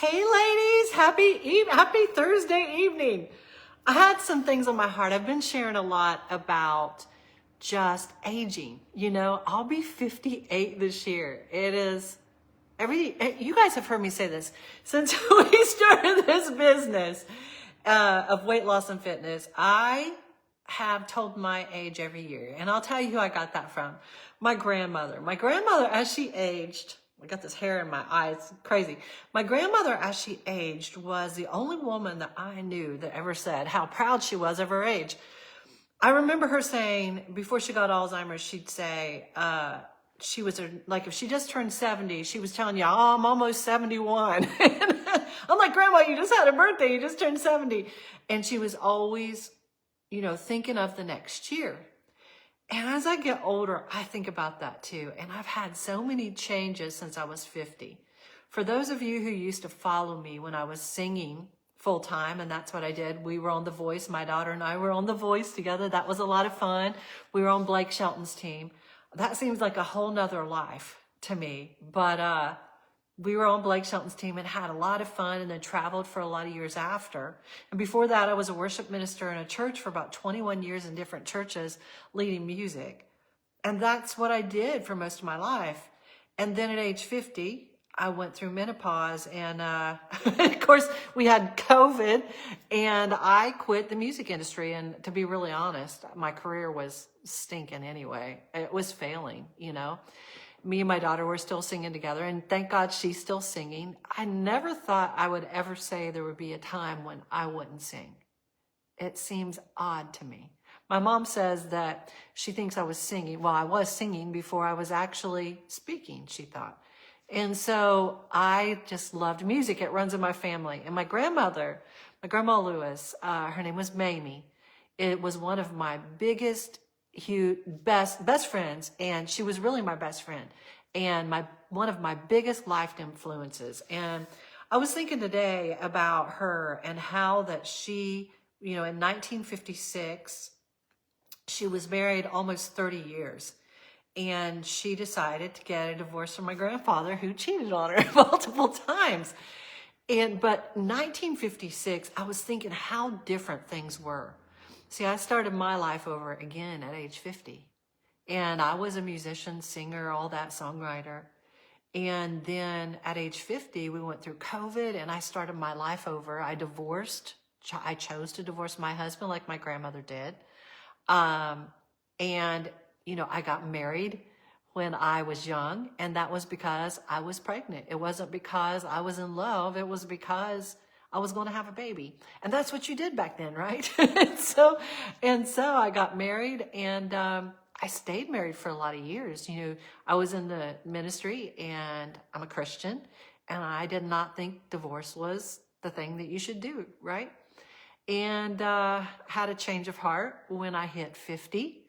Hey ladies, happy Thursday evening. I had some things on my heart. I've been sharing a lot about just aging. I'll be 58 this year. It is you guys have heard me say this since we started this business of weight loss and fitness. I have told my age every year, and I'll tell you who I got that from. My grandmother. My grandmother, as she aged, I got this hair in my eyes, crazy. My grandmother, as she aged, was the only woman that I knew that ever said how proud she was of her age. I remember her saying, before she got Alzheimer's, she'd say, she was like, if she just turned 70, she was telling you, oh, I'm almost 71. I'm like, Grandma, you just had a birthday. You just turned 70. And she was always, thinking of the next year. And as I get older, I think about that too. And I've had so many changes since I was 50. For those of you who used to follow me when I was singing full time, and that's what I did. We were on The Voice. My daughter and I were on The Voice together. That was a lot of fun. We were on Blake Shelton's team. That seems like a whole nother life to me. But we were on Blake Shelton's team and had a lot of fun, and then traveled for a lot of years after. And before that, I was a worship minister in a church for about 21 years in different churches, leading music. And that's what I did for most of my life. And then at age 50, I went through menopause, and of course we had COVID, and I quit the music industry. And to be really honest, my career was stinking anyway. It was failing, Me and my daughter were still singing together, and thank God she's still singing. I never thought I would ever say there would be a time when I wouldn't sing. It seems odd to me. My mom says that she thinks I was singing. Well, I was singing before I was actually speaking, she thought. And so I just loved music. It runs in my family. And my grandmother, my Grandma Lewis, her name was Mamie. It was one of my biggest, best friends, and she was really my best friend and one of my biggest life influences. And I was thinking today about her and how that she, in 1956, she was married almost 30 years. And she decided to get a divorce from my grandfather, who cheated on her multiple times. But 1956, I was thinking how different things were. See, I started my life over again at age 50. And I was a musician, singer, all that, songwriter. And then at age 50, we went through COVID, and I started my life over. I divorced. I chose to divorce my husband like my grandmother did. And I got married when I was young, and that was because I was pregnant. It wasn't because I was in love. It was because I was going to have a baby. And that's what you did back then, right? So I got married, and I stayed married for a lot of years. I was in the ministry, and I'm a Christian, and I did not think divorce was the thing that you should do, right? And had a change of heart when I hit 50.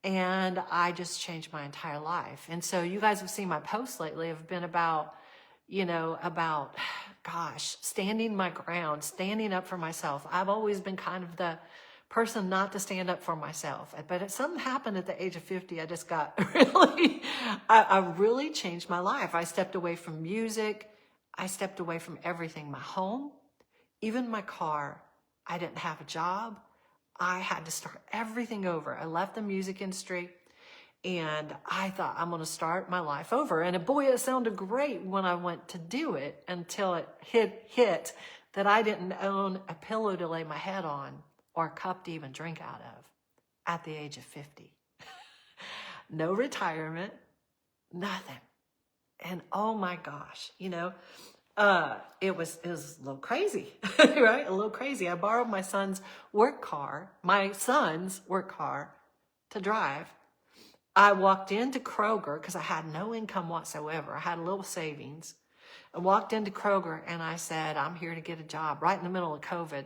And I just changed my entire life. And so you guys have seen my posts lately have been about, standing my ground, standing up for myself. I've always been kind of the person not to stand up for myself. But something happened at the age of 50. I just got I really changed my life. I stepped away from music. I stepped away from everything, my home, even my car. I didn't have a job. I had to start everything over. I left the music industry, and I thought, I'm going to start my life over. And boy, it sounded great when I went to do it, until it hit that I didn't own a pillow to lay my head on or a cup to even drink out of at the age of 50. No retirement, nothing. And oh my gosh, it was a little crazy, right? A little crazy. I borrowed my son's work car to drive. I walked into Kroger because I had no income whatsoever. I had a little savings. I walked into Kroger and I said, I'm here to get a job, right in the middle of COVID.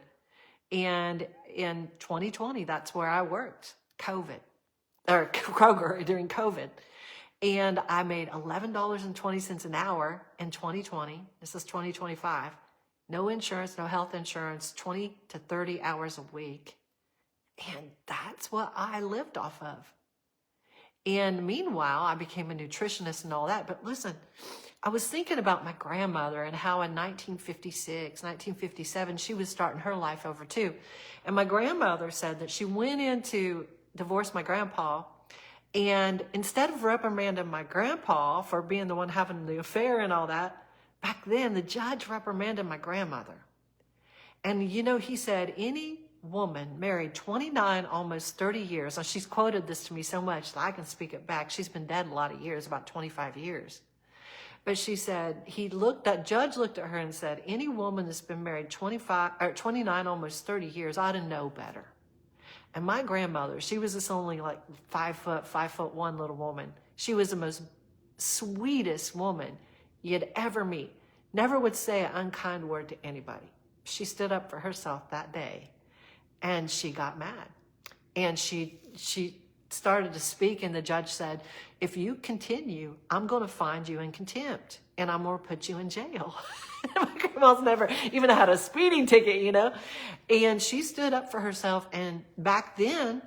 And in 2020, that's where I worked, Kroger during COVID. And I made $11.20 an hour in 2020. This is 2025. No insurance, no health insurance, 20 to 30 hours a week. And that's what I lived off of. And meanwhile, I became a nutritionist and all that. But listen, I was thinking about my grandmother and how in 1956, 1957, she was starting her life over too. And my grandmother said that she went in to divorce my grandpa, and instead of reprimanding my grandpa for being the one having the affair and all that, back then the judge reprimanded my grandmother. And he said any woman married 29, almost 30 years, and she's quoted this to me so much that I can speak it back. She's been dead a lot of years, about 25 years. But she said, that judge looked at her and said, any woman that's been married 29, almost 30 years ought to know better. And my grandmother, she was this only like 5'1" little woman. She was the most sweetest woman you'd ever meet. Never would say an unkind word to anybody. She stood up for herself that day, and she got mad. And she started to speak, and the judge said, if you continue, I'm going to find you in contempt, and I'm going to put you in jail. My grandma's never even had a speeding ticket, And she stood up for herself. And back then,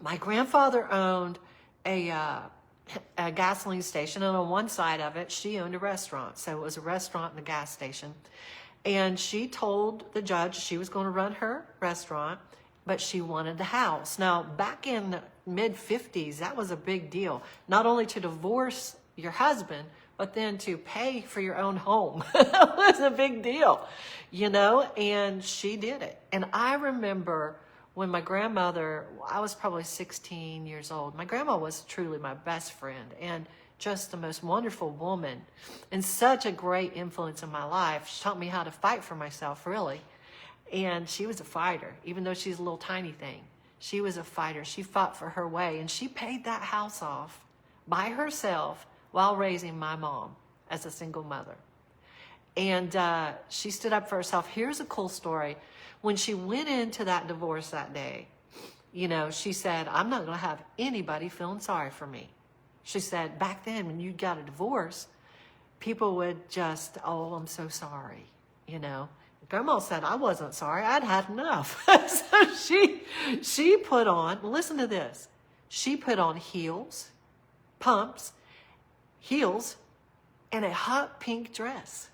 my grandfather owned a gasoline station, and on one side of it, she owned a restaurant. So it was a restaurant and a gas station. And she told the judge she was going to run her restaurant, but she wanted the house. Now, back in the mid-50s, that was a big deal. Not only to divorce your husband, but then to pay for your own home. That was a big deal, and she did it. And I remember when my grandmother, I was probably 16 years old. My grandma was truly my best friend and just the most wonderful woman and such a great influence in my life. She taught me how to fight for myself, really. And she was a fighter, even though she's a little tiny thing. She was a fighter. She fought for her way, and she paid that house off by herself while raising my mom as a single mother. And she stood up for herself. Here's a cool story. When she went into that divorce that day, she said, I'm not going to have anybody feeling sorry for me. She said, back then, when you got a divorce, people would just, oh, I'm so sorry, Grandma said, I wasn't sorry. I'd had enough. So she put on, listen to this. She put on heels, pumps, heels, and a hot pink dress.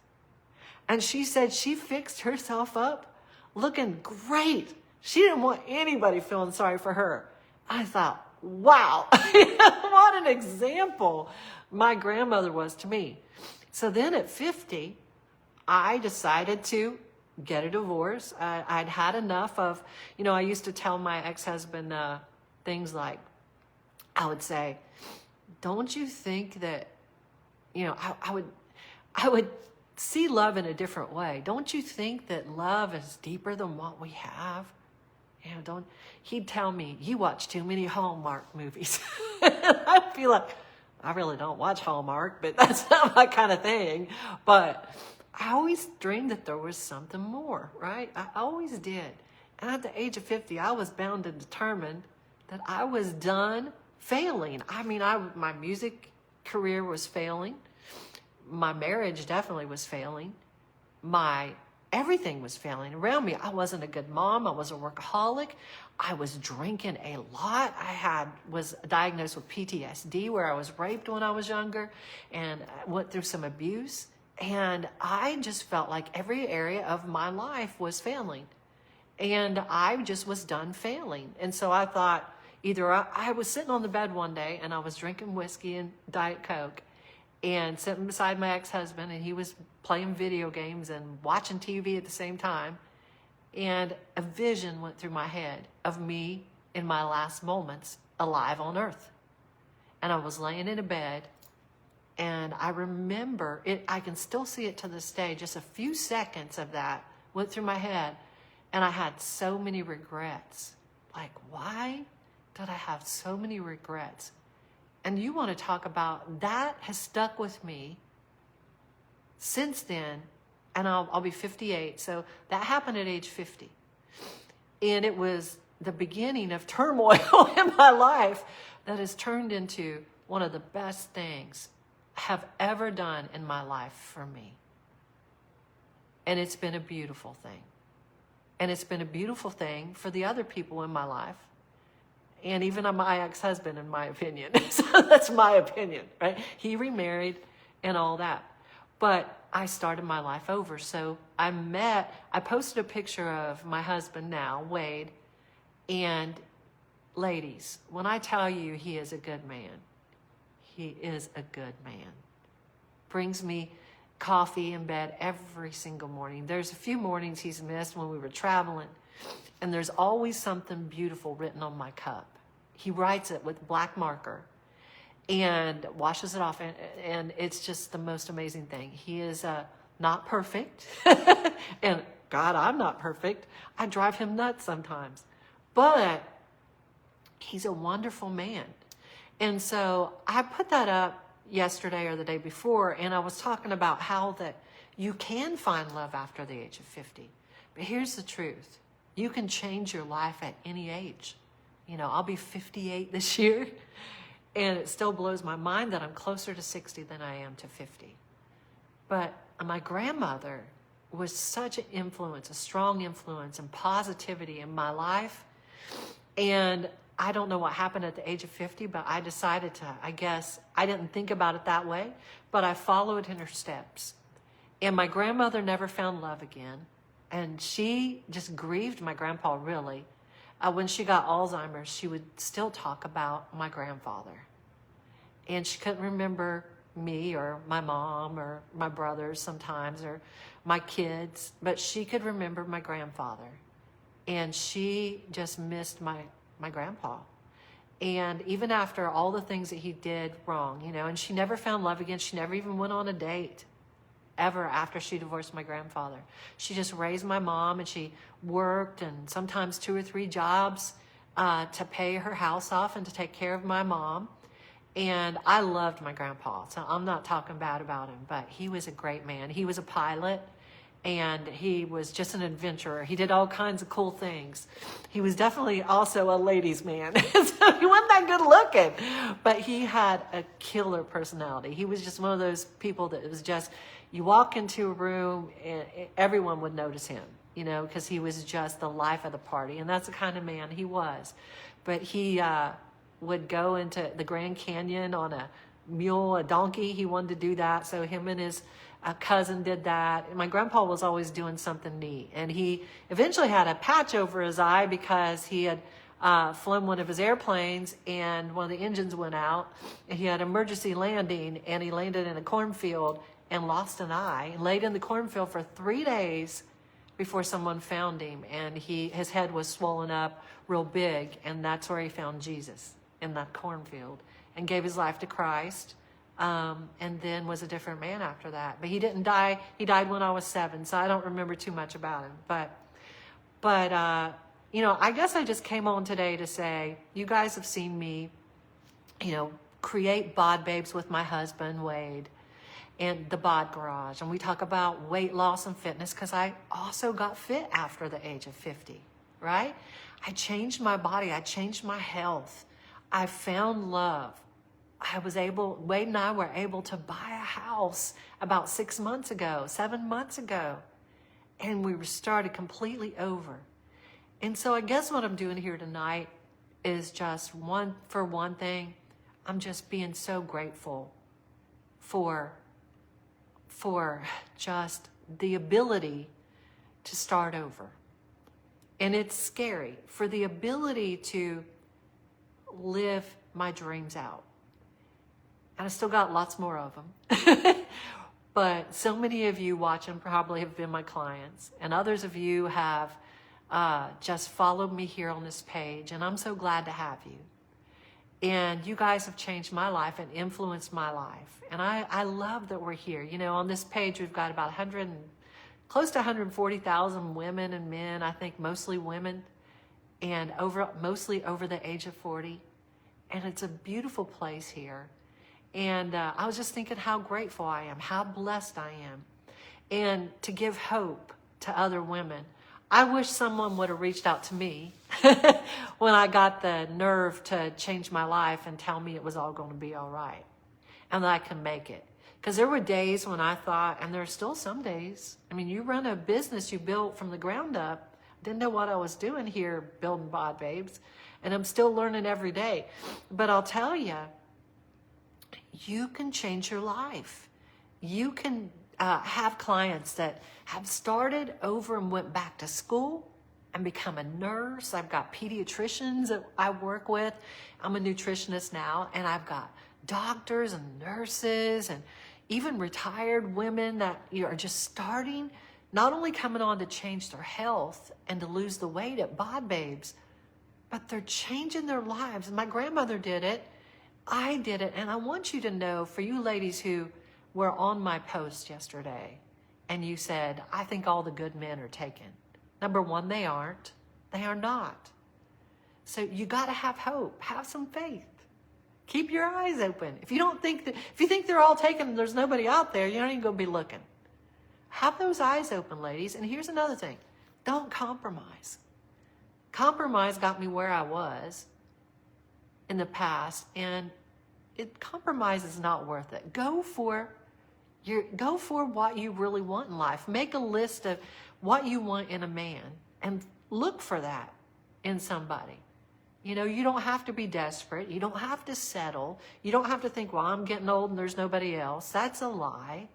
And she said she fixed herself up looking great. She didn't want anybody feeling sorry for her. I thought, wow, what an example my grandmother was to me. So then at 50, I decided to get a divorce. I'd had enough of, I used to tell my ex-husband things like, I would say, don't you think that, I would see love in a different way. Don't you think that love is deeper than what we have? He'd tell me, you watch too many Hallmark movies. I'd be like, I really don't watch Hallmark, but that's not my kind of thing. But I always dreamed that there was something more, right? I always did. And at the age of 50, I was bound and determined that I was done failing. I mean, my music career was failing. My marriage definitely was failing. Everything was failing around me. I wasn't a good mom. I was a workaholic. I was drinking a lot. I was diagnosed with PTSD, where I was raped when I was younger and went through some abuse. And I just felt like every area of my life was failing. And I just was done failing. And so I thought, either I was sitting on the bed one day and I was drinking whiskey and Diet Coke and sitting beside my ex-husband, and he was playing video games and watching TV at the same time. And a vision went through my head of me in my last moments alive on earth. And I was laying in a bed, and I remember it. I can still see it to this day. Just a few seconds of that went through my head, and I had so many regrets. Like, why did I have so many regrets? And you want to talk about, that has stuck with me since then, and I'll be 58. So that happened at age 50. And it was the beginning of turmoil in my life that has turned into one of the best things I have ever done in my life for me. And it's been a beautiful thing. And it's been a beautiful thing for the other people in my life. And even my ex-husband, in my opinion. So that's my opinion, right? He remarried, and all that. But I started my life over. So I posted a picture of my husband now, Wade, and ladies, when I tell you he is a good man, he is a good man. Brings me coffee in bed every single morning. There's a few mornings he's missed when we were traveling, and there's always something beautiful written on my cup. He writes it with black marker and washes it off, and it's just the most amazing thing. He is not perfect, and God, I'm not perfect. I drive him nuts sometimes, but he's a wonderful man. And so I put that up yesterday or the day before, and I was talking about how that you can find love after the age of 50. But here's the truth. You can change your life at any age. You know, I'll be 58 this year, and it still blows my mind that I'm closer to 60 than I am to 50. But my grandmother was such an influence, a strong influence and positivity in my life. And I don't know what happened at the age of 50, but I decided to, I guess, I didn't think about it that way, but I followed in her steps. And my grandmother never found love again. And she just grieved my grandpa, really. When she got Alzheimer's, she would still talk about my grandfather. And she couldn't remember me or my mom or my brothers sometimes or my kids, but she could remember my grandfather. And she just missed my grandpa. And even after all the things that he did wrong, you know, and she never found love again. She never even went on a date ever after she divorced my grandfather. She just raised my mom, and she worked, and sometimes 2 or 3 jobs to pay her house off and to take care of my mom. And I loved my grandpa, so I'm not talking bad about him, but he was a great man. He was a pilot, and he was just an adventurer. He did all kinds of cool things. He was definitely also a ladies' man. So he wasn't that good looking, but he had a killer personality. He was just one of those people that was just, you walk into a room and everyone would notice him, you know, because he was just the life of the party. And that's the kind of man he was. But he would go into the Grand Canyon on a mule, a donkey. He wanted to do that. So him and his cousin did that. And my grandpa was always doing something neat. And he eventually had a patch over his eye because he had flown one of his airplanes and one of the engines went out. And he had emergency landing, and he landed in a cornfield and lost an eye, and laid in the cornfield for 3 days before someone found him. And his head was swollen up real big, and that's where he found Jesus, in that cornfield, and gave his life to Christ, and then was a different man after that. But he didn't die. He died when I was 7, so I don't remember too much about him. But you know, I guess I just came on today to say, you guys have seen me, you know, create Bod Babes with my husband, Wade, and the Bod Garage. And we talk about weight loss and fitness because I also got fit after the age of 50, right? I changed my body. I changed my health. I found love. Wade and I were able to buy a house about 7 months ago. And we started completely over. And so I guess what I'm doing here tonight is just one thing, I'm just being so grateful for just the ability to start over. And it's scary, for the ability to live my dreams out. And I still got lots more of them. But so many of you watching probably have been my clients, and others of you have just followed me here on this page, and I'm so glad to have you. And you guys have changed my life and influenced my life. And I love that we're here. You know, on this page, we've got about close to 140,000 women and men, I think mostly women, and mostly over the age of 40. And it's a beautiful place here. And I was just thinking how grateful I am, how blessed I am. And to give hope to other women. I wish someone would have reached out to me when I got the nerve to change my life and tell me it was all going to be all right and that I can make it. Because there were days when I thought, and there are still some days, I mean, you run a business you built from the ground up. Didn't know what I was doing here building Bod Babes, and I'm still learning every day. But I'll tell you, you can change your life. you can have clients that have started over and went back to school and become a nurse. I've got pediatricians that I work with. I'm a nutritionist now, and I've got doctors and nurses and even retired women that are just starting, not only coming on to change their health and to lose the weight at Bod Babes, but they're changing their lives. My grandmother did it. I did it. And I want you to know, for you ladies who were on my post yesterday and you said, I think all the good men are taken. Number one, they aren't. They are not. So you got to have hope. Have some faith. Keep your eyes open. If you think they're all taken and there's nobody out there, you don't even go be looking. Have those eyes open, ladies. And here's another thing. Don't compromise. Compromise got me where I was in the past, and compromise is not worth it. Go for what you really want in life. Make a list of what you want in a man and look for that in somebody. You know, you don't have to be desperate. You don't have to settle. You don't have to think, well, I'm getting old and there's nobody else. That's a lie.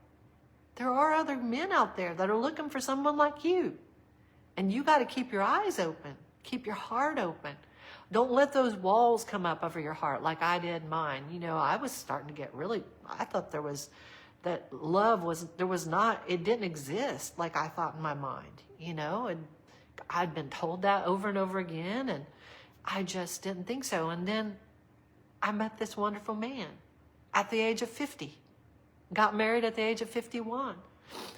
There are other men out there that are looking for someone like you. And you got to keep your eyes open. Keep your heart open. Don't let those walls come up over your heart like I did mine. You know, I was starting to get I thought it didn't exist like I thought in my mind, you know, and I'd been told that over and over again, and I just didn't think so. And then I met this wonderful man at the age of 50, got married at the age of 51,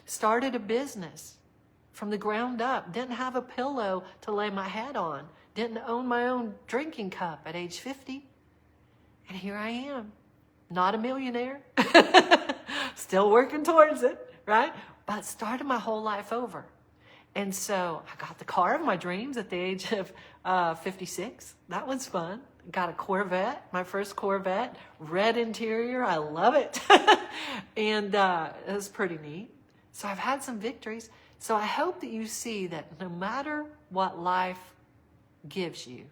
started a business from the ground up, didn't have a pillow to lay my head on, didn't own my own drinking cup at age 50. And here I am, not a millionaire, still working towards it, right? But started my whole life over. And so I got the car of my dreams at the age of 56. That was fun. Got a Corvette, my first Corvette, red interior. I love it. And it was pretty neat. So I've had some victories. So I hope that you see that no matter what life gives you,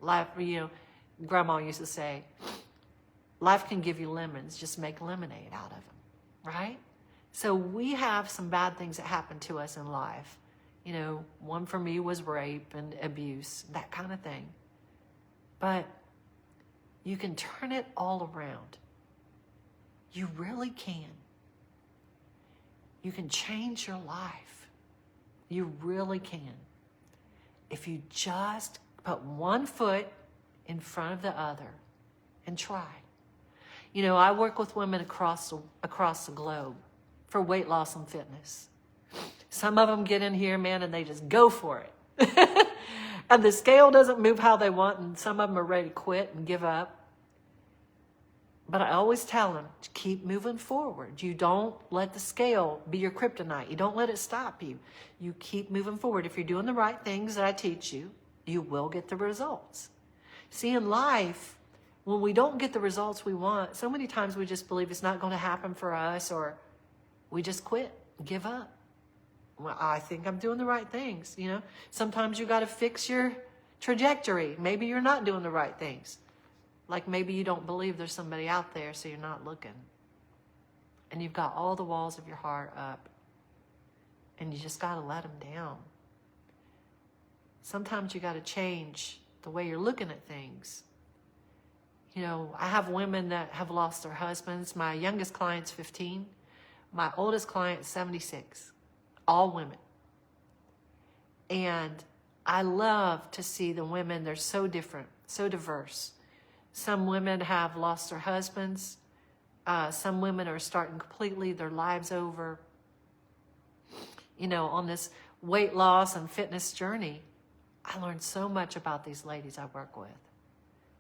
Grandma used to say, life can give you lemons, just make lemonade out of them, right? So we have some bad things that happen to us in life. You know, one for me was rape and abuse, that kind of thing. But you can turn it all around. You really can. You can change your life. You really can. If you just put one foot in front of the other and try. You know, I work with women across the globe for weight loss and fitness. Some of them get in here, man, and they just go for it. And the scale doesn't move how they want, and some of them are ready to quit and give up. But I always tell them, keep moving forward. You don't let the scale be your kryptonite. You don't let it stop you. You keep moving forward. If you're doing the right things that I teach you, you will get the results. See, in life, when we don't get the results we want, so many times we just believe it's not going to happen for us, or we just quit, give up. Well, I think I'm doing the right things, you know. Sometimes you got to fix your trajectory. Maybe you're not doing the right things. Like maybe you don't believe there's somebody out there, so you're not looking. And you've got all the walls of your heart up. And you just got to let them down. Sometimes you got to change the way you're looking at things. You know, I have women that have lost their husbands. My youngest client's 15. My oldest client's 76. All women. And I love to see the women. They're so different, so diverse. Some women have lost their husbands. Some women are starting completely their lives over. You know, on this weight loss and fitness journey, I learned so much about these ladies I work with.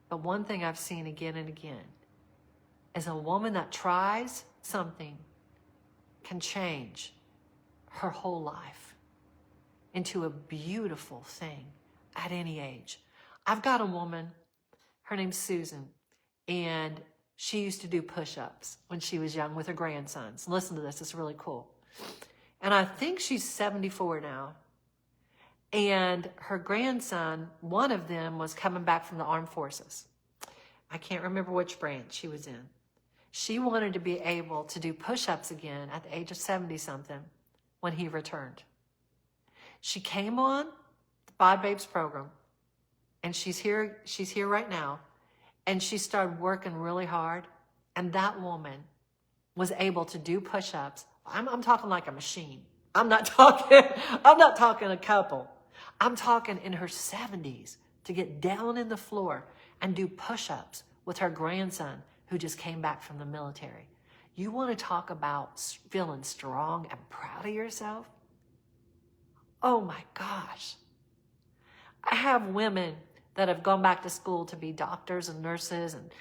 But one thing I've seen again and again is a woman that tries something can change her whole life into a beautiful thing at any age. I've got a woman, her name's Susan, and she used to do push-ups when she was young with her grandsons. Listen to this, it's really cool. And I think she's 74 now. And her grandson, one of them was coming back from the armed forces. I can't remember which branch she was in. She wanted to be able to do push-ups again at the age of 70-something when he returned. She came on the Bod Babes program, and she's here right now, and she started working really hard, and that woman was able to do push-ups. I'm talking like a machine. I'm not talking a couple. I'm talking in her 70s to get down in the floor and do push-ups with her grandson who just came back from the military. You want to talk about feeling strong and proud of yourself? Oh my gosh. I have women that have gone back to school to be doctors and nurses, and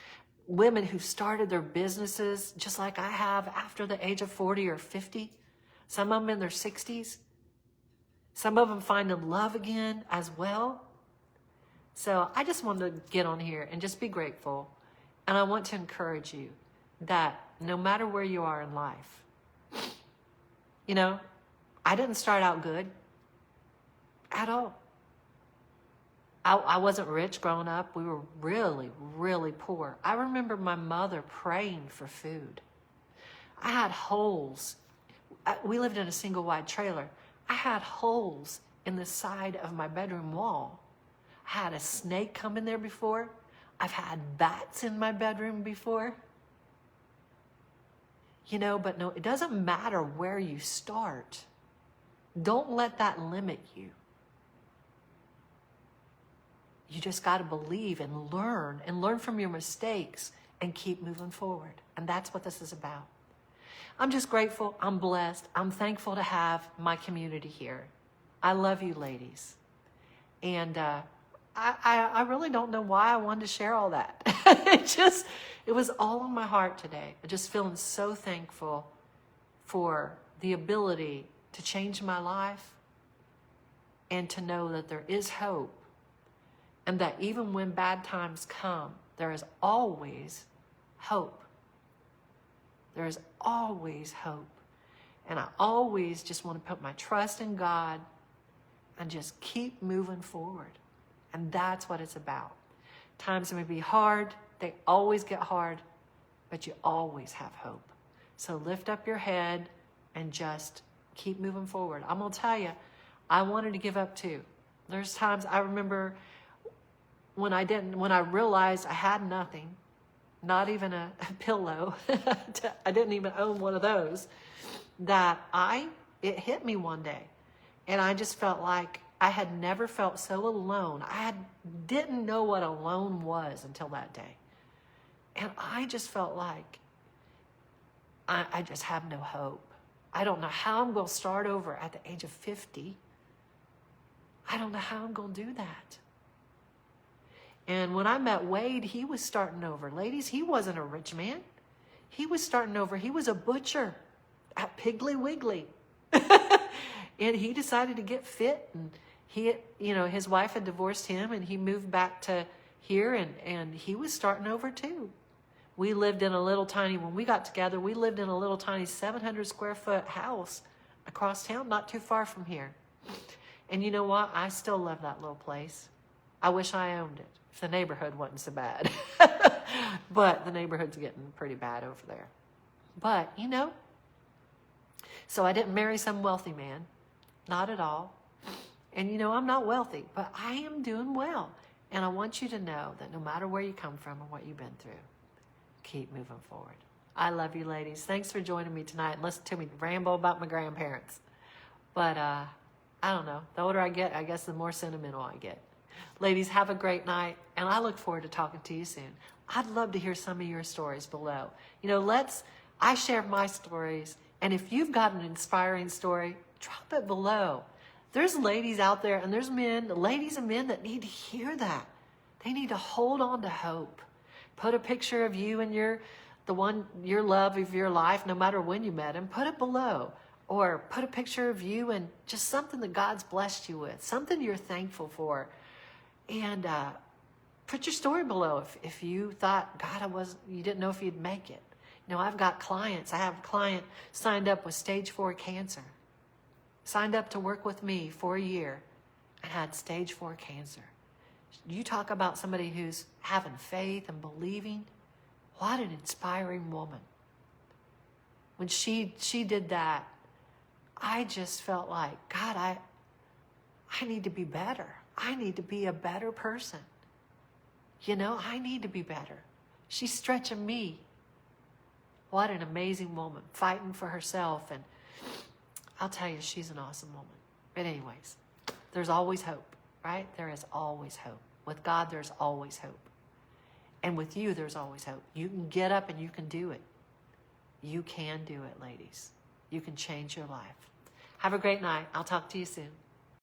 women who started their businesses just like I have after the age of 40 or 50. Some of them in their 60s. Some of them finding love again as well. So I just wanted to get on here and just be grateful. And I want to encourage you that no matter where you are in life, you know, I didn't start out good at all. I wasn't rich growing up. We were really, really poor. I remember my mother praying for food. I had holes. We lived in a single wide trailer. I had holes in the side of my bedroom wall. I had a snake come in there before. I've had bats in my bedroom before. You know, but no, it doesn't matter where you start. Don't let that limit you. You just got to believe and learn from your mistakes and keep moving forward. And that's what this is about. I'm just grateful. I'm blessed. I'm thankful to have my community here. I love you ladies. And I really don't know why I wanted to share all that. It was all on my heart today. I'm just feeling so thankful for the ability to change my life and to know that there is hope. And that even when bad times come, there is always hope. There is always hope. And I always just want to put my trust in God and just keep moving forward. And that's what it's about. Times may be hard. They always get hard. But you always have hope. So lift up your head and just keep moving forward. I'm going to tell you, I wanted to give up too. There's times I remember when I realized I had nothing, not even a pillow, I didn't even own one of those, it hit me one day. And I just felt like I had never felt so alone. Didn't know what alone was until that day. And I just felt like I just have no hope. I don't know how I'm going to start over at the age of 50. I don't know how I'm going to do that. And when I met Wade, he was starting over. Ladies, he wasn't a rich man. He was starting over. He was a butcher at Piggly Wiggly. And he decided to get fit. And his wife had divorced him, and he moved back to here, and he was starting over too. We lived in when we got together, we lived in a little tiny 700 square foot house across town, not too far from here. And you know what? I still love that little place. I wish I owned it. If the neighborhood wasn't so bad. But the neighborhood's getting pretty bad over there. But, so I didn't marry some wealthy man. Not at all. And, I'm not wealthy, but I am doing well. And I want you to know that no matter where you come from or what you've been through, keep moving forward. I love you, ladies. Thanks for joining me tonight and listen to me ramble about my grandparents. But, I don't know. The older I get, I guess the more sentimental I get. Ladies, have a great night, and I look forward to talking to you soon. I'd love to hear some of your stories below. I share my stories, and if you've got an inspiring story, drop it below. There's ladies out there, and there's ladies and men that need to hear that. They need to hold on to hope. Put a picture of you and your love of your life, no matter when you met him, put it below. Or put a picture of you and just something that God's blessed you with, something you're thankful for. And put your story below if you thought, God, you didn't know if you'd make it. I've got clients. I have a client signed up with stage 4 cancer. Signed up to work with me for a year and had stage 4 cancer. You talk about somebody who's having faith and believing. What an inspiring woman. When she did that, I just felt like, God, I need to be better. I need to be a better person. You know, I need to be better. She's stretching me. What an amazing woman, fighting for herself. And I'll tell you, she's an awesome woman. But anyways, there's always hope, right? There is always hope. With God, there's always hope. And with you, there's always hope. You can get up and you can do it. You can do it, ladies. You can change your life. Have a great night. I'll talk to you soon.